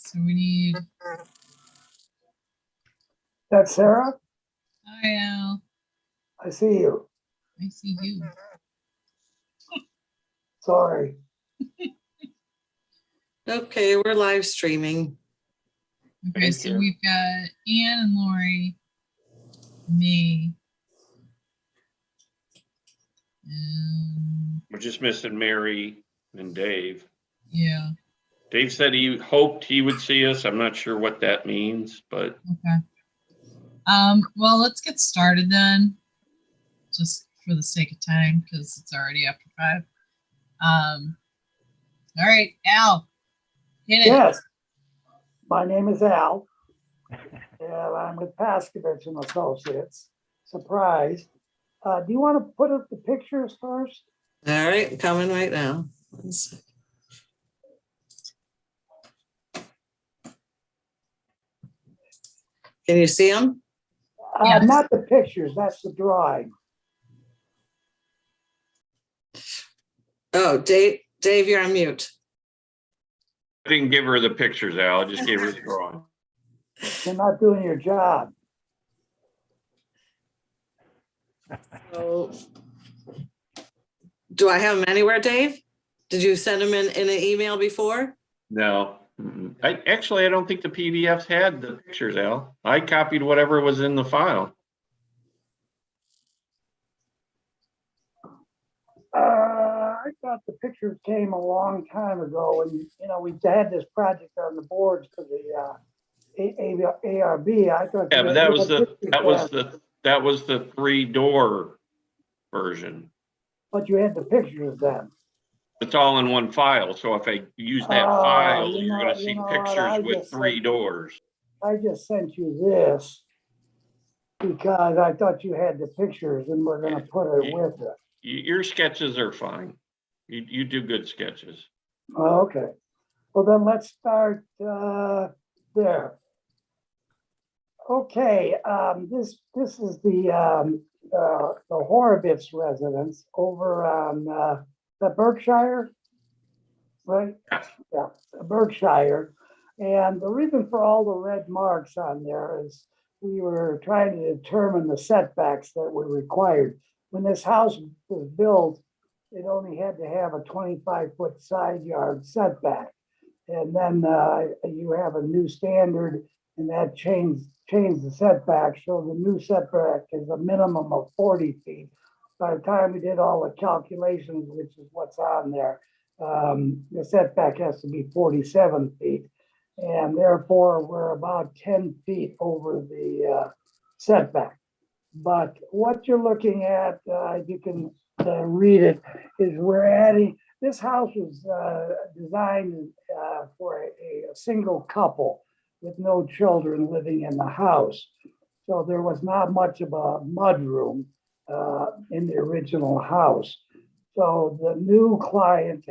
So we need. That's Sarah. Hi, Al. I see you. I see you. Sorry. Okay, we're live streaming. Okay, Thank so you. we've got Anne and Lori, me, and We're just missing Mary and Dave. yeah, Dave said he hoped he would see us. I'm not sure what that means, but okay. Well, let's get started then, just for the sake of time, because it's already after 5. All right, Al, hit it. Yes. My name is Al. And I'm with Paskovich and Associates. Surprise. Do you want to put up the pictures first? All right, coming right now. 1 sec. Can you see them? Yes. Not the pictures, that's the drawing. Oh, Dave, you're on mute. I didn't give her the pictures, Al. I just gave her the drawing. You're not doing your job. So, do I have them anywhere, Dave? Did you send them in an email before? No. I don't think the PDFs had the pictures, Al. I copied whatever was in the file. I thought the pictures came a long time ago, and we had this project on the boards for the ARB. I thought. Yeah, but that was the 3-door version. But you had the pictures then. It's all in one file. So if I use that file, you're going to see pictures with 3 doors. I just sent you this because I thought you had the pictures and we're going to put it with it. Your sketches are fine. You do good sketches. Oh, okay. Well, then let's start there. Okay, this is the Horowitz residence over on the Berkshire, right? Yeah, Berkshire. And the reason for all the red marks on there is we were trying to determine the setbacks that were required. When this house was built, it only had to have a 25-foot side yard setback. And then you have a new standard, and that changed the setback. So the new setback is a minimum of 40 feet. By the time we did all the calculations, which is what's on there, the setback has to be 47 feet. And therefore, we're about 10 feet over the setback. But what you're looking at, you can read it, is we're adding, this house was designed for a single couple with no children living in the house. So there was not much of a mudroom in the original house. So the new client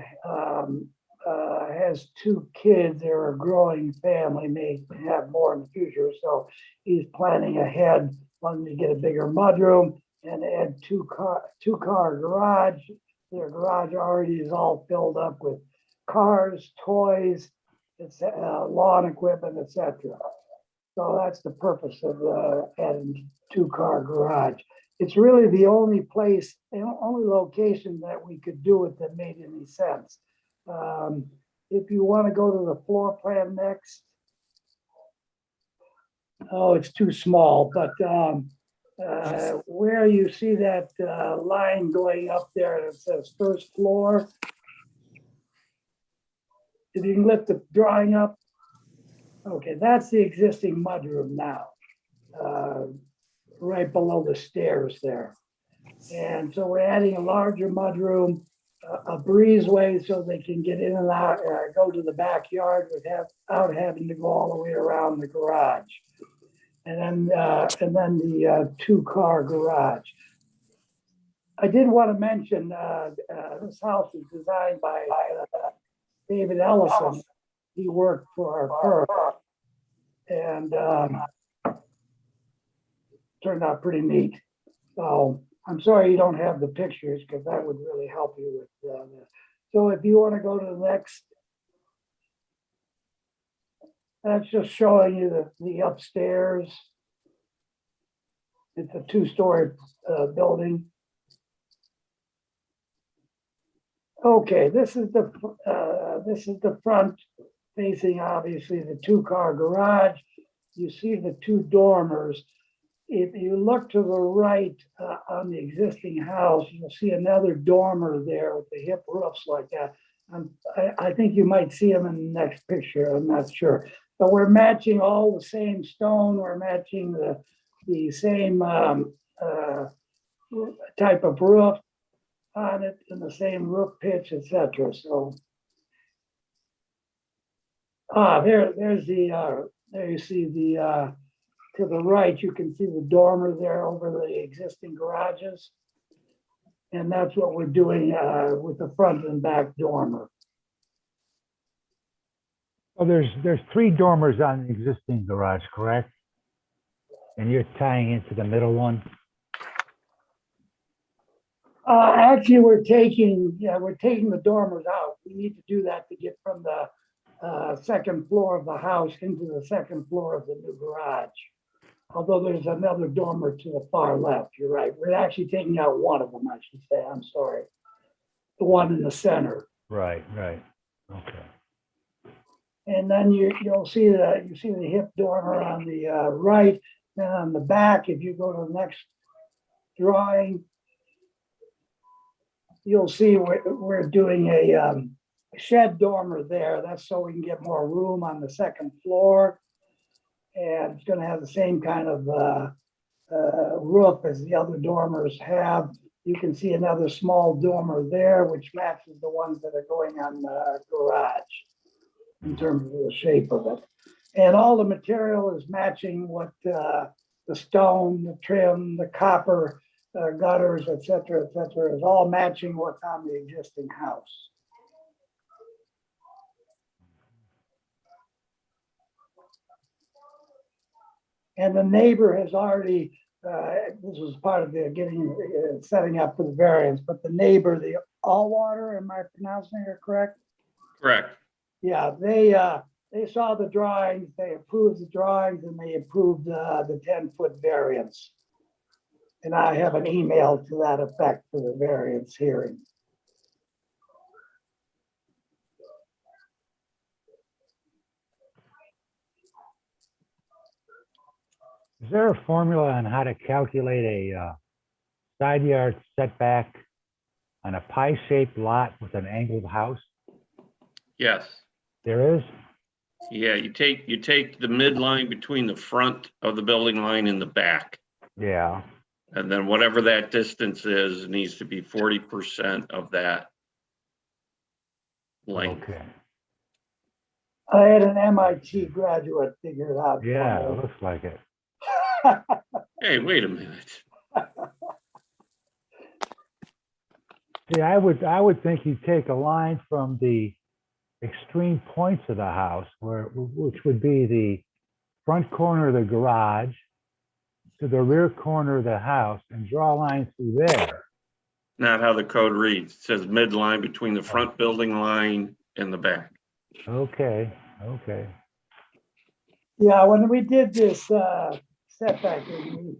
has 2 kids. They're a growing family, may have more in the future. So he's planning ahead, wanting to get a bigger mudroom and add two-car garage. Their garage already is all filled up with cars, toys, lawn equipment, etc. So that's the purpose of adding 2-car garage. It's really the only place, the only location that we could do it that made any sense. If you want to go to the floor plan next. Oh, it's too small, but where you see that line going up there that says first floor. If you can lift the drawing up. Okay, that's the existing mudroom now, right below the stairs there. And so we're adding a larger mudroom, a breezeway so they can get in and out, go to the backyard without having to go all the way around the garage. And then the 2-car garage. I did want to mention this house was designed by David Ellison. He worked for our firm, and turned out pretty neat. So I'm sorry you don't have the pictures because that would really help you with this. So if you want to go to the next. That's just showing you the upstairs. It's a two-story building. Okay, this is the front facing, obviously, the two-car garage. You see the two dormers. If you look to the right on the existing house, you'll see another dormer there with the hip roofs like that. I think you might see them in the next picture. I'm not sure. But we're matching all the same stone. We're matching the same type of roof on it and the same roof pitch, etc. So, there's there you see the to the right, you can see the dormer there over the existing garages. And that's what we're doing with the front and back dormer. Oh, there's three dormers on the existing garage, correct? And you're tying into the middle one? Actually, we're taking the dormers out. We need to do that to get from the second floor of the house into the second floor of the new garage. Although there's another dormer to the far left, you're right. We're actually taking out one of them, I should say. I'm sorry. The one in the center. Right, right. Okay. And then you'll see the hip dormer on the right. Then on the back, if you go to the next drawing, you'll see we're doing a shed dormer there. That's so we can get more room on the second floor. And it's going to have the same kind of roof as the other dormers have. You can see another small dormer there, which matches the ones that are going on the garage in terms of the shape of it. And all the material is matching what the stone, the trim, the copper, gutters, et cetera, is all matching what's on the existing house. And the neighbor has already, this was part of the setting up for the variance, but the neighbor, the Allwater, am I pronouncing it correct? Correct. Yeah, they saw the drawings, they approved the drawings, and they approved the 10-foot variance. And I have an email to that effect for the variance hearing. Is there a formula on how to calculate a side yard setback on a pie-shaped lot with an angled house? Yes. There is? Yeah, you take the midline between the front of the building line and the back. Yeah. And then whatever that distance is, needs to be 40% of that length. Okay. I had an MIT graduate figure it out. Yeah, for it me. looks like it. Hey, wait a minute. See, I would think you take a line from the extreme points of the house, which would be the front corner of the garage to the rear corner of the house, and draw a line through there. Not how the code reads. It says midline between the front building line and the back. Okay, okay. Yeah, when we did this setback, we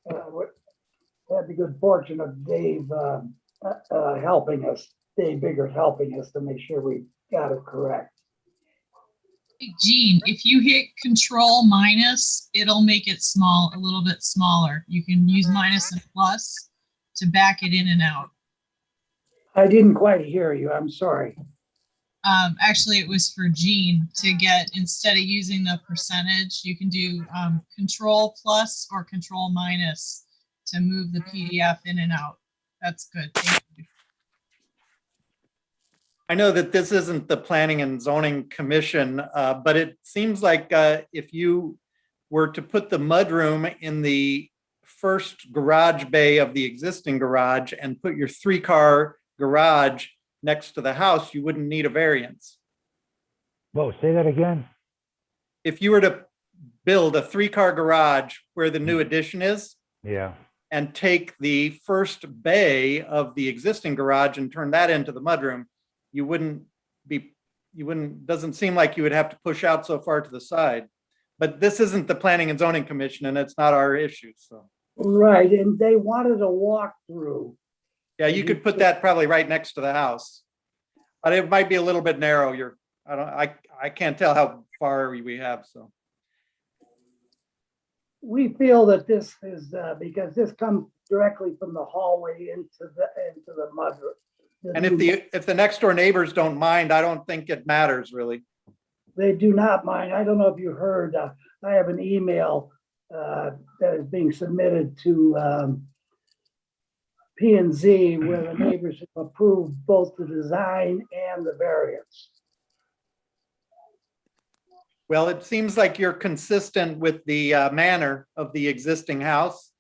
had the good fortune of Dave helping us, Dave Biggers helping us to make sure we got it correct. Hey, Gene, if you hit Control minus, it'll make it a little bit smaller. You can use minus and plus to back it in and out. I didn't quite hear you. I'm sorry. Actually, it was for Gene to get, instead of using the percentage, you can do Control plus or Control minus to move the PDF in and out. That's good. Thank you. I know that this isn't the Planning and Zoning Commission, but it seems like if you were to put the mudroom in the first garage bay of the existing garage and put your 3-car garage next to the house, you wouldn't need a variance. Whoa, say that again? If you were to build a 3-car garage where the new addition is, Yeah. and take the first bay of the existing garage and turn that into the mudroom, you wouldn't be you wouldn't, doesn't seem like you would have to push out so far to the side. But this isn't the Planning and Zoning Commission and it's not our issue, so. Right, and they wanted a walkthrough. Yeah, you could put that probably right next to the house. But it might be a little bit narrow. I can't tell how far we have, so. We feel that this is, because this comes directly from the hallway into the mud. And if the next door neighbors don't mind, I don't think it matters really. They do not mind. I don't know if you heard, I have an email that is being submitted to P and Z where the neighbors have approved both the design and the variance. Well, it seems like you're consistent with the manner of the existing house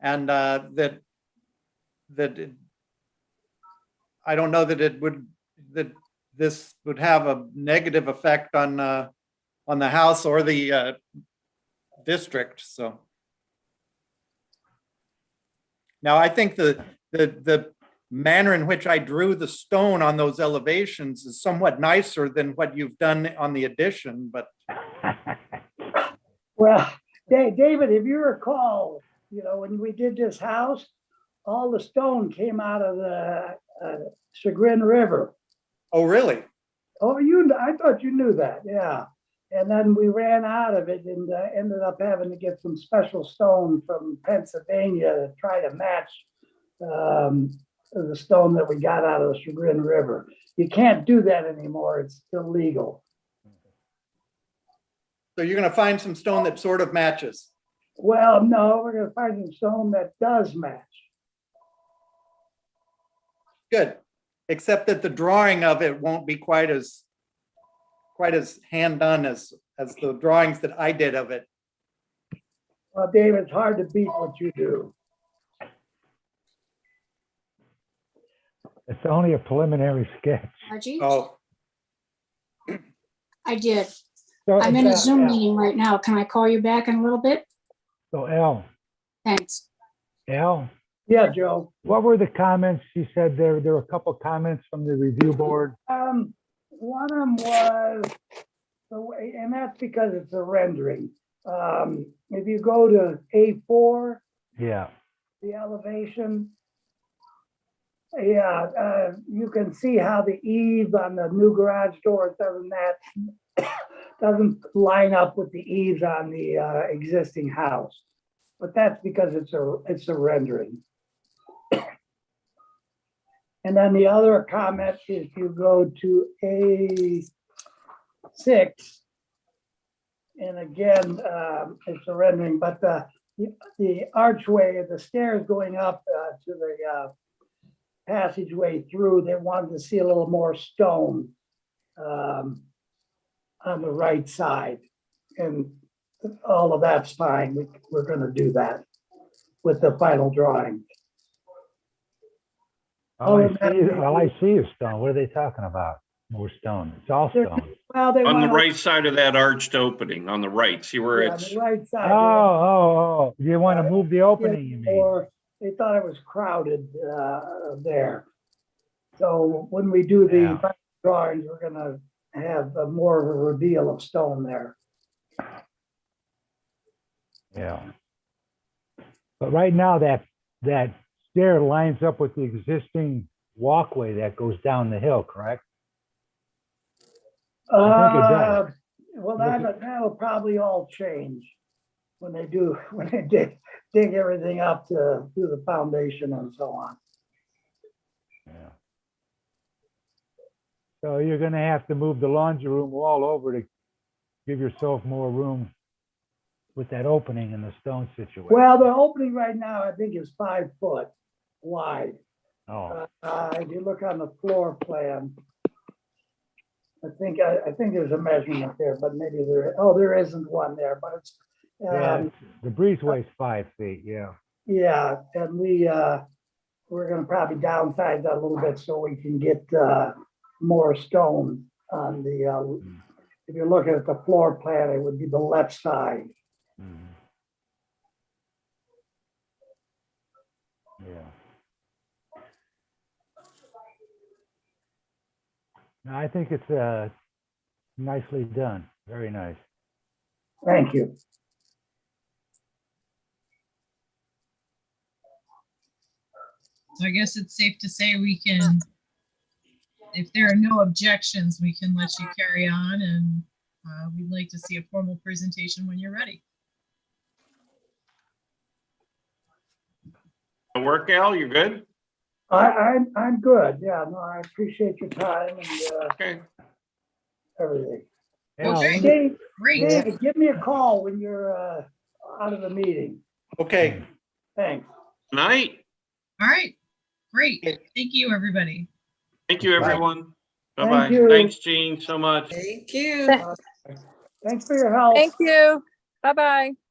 and that I don't know that this would have a negative effect on the house or the district, so. Now, I think the manner in which I drew the stone on those elevations is somewhat nicer than what you've done on the addition, but Well, David, if you recall, when we did this house, all the stone came out of the Chagrin River. oh, really? Oh, I thought you knew that, yeah. And then we ran out of it and ended up having to get some special stone from Pennsylvania to try to match the stone that we got out of the Chagrin River. You can't do that anymore. It's illegal. So you're gonna find some stone that sort of matches. Well, no, we're gonna find some stone that does match. Good, except that the drawing of it won't be quite as hand done as the drawings that I did of it. Well, Dave, it's hard to beat what you do. It's only a preliminary sketch. Margie, Oh, I did. So, I'm in a Zoom meeting right now. Can I call you back in a little bit? So Al, Thanks. Yeah, Joe. what were the comments? You said there were a couple comments from the review board. One of them was the way, and that's because it's a rendering. If you go to A4, Yeah, the elevation, yeah, you can see how the eaves on the new garage door doesn't line up with the eaves on the existing house. But that's because it's a rendering. And then the other comment is you go to A6, and again, it's a rendering, but the archway, the stairs going up to the passageway through, they wanted to see a little more stone on the right side. And all of that's fine. We're going to do that with the final drawing. all I see is stone. What are they talking about? More stone. It's all stone. Well, they On the wanna- right side of that arched opening, on the right, see where yeah, it's, the right side. Oh, you want to move the opening, you mean? Or they thought it was crowded there. So when we do the Yeah. final drawings, we're gonna have more of a reveal of stone there. Yeah. But right now, that stair lines up with the existing walkway that goes down the hill, correct? I think it does. Well, that'll probably all change when they dig everything up to do the foundation and so on. Yeah. So you're gonna have to move the laundry room wall over to give yourself more room with that opening in the stone situation. Well, the opening right now, I think is 5 foot wide. Oh, If you look on the floor plan, I think there's a measurement there, but maybe there isn't one there, but it's, yeah, the breezeway's 5 feet, yeah. yeah, and we're gonna probably downsize that a little bit so we can get more stone on the, if you're looking at the floor plan, it would be the left side. Mhm. Yeah. No, I think it's nicely done. Very nice. Thank you. So I guess it's safe to say we can, if there are no objections, we can let you carry on, and we'd like to see a formal presentation when you're ready. Work, Al, you're good? I'm good. Yeah, no, I appreciate your time and Okay. everything. Al, Okay. Great. David, give me a call when you're out of the meeting. Okay, Thanks. Night. All right. Great. Thank you, everybody. Thank you, everyone. Thank Bye-bye. you. Thanks, Gene, so much. Thank you. Thanks for your help. Thank you. Bye-bye.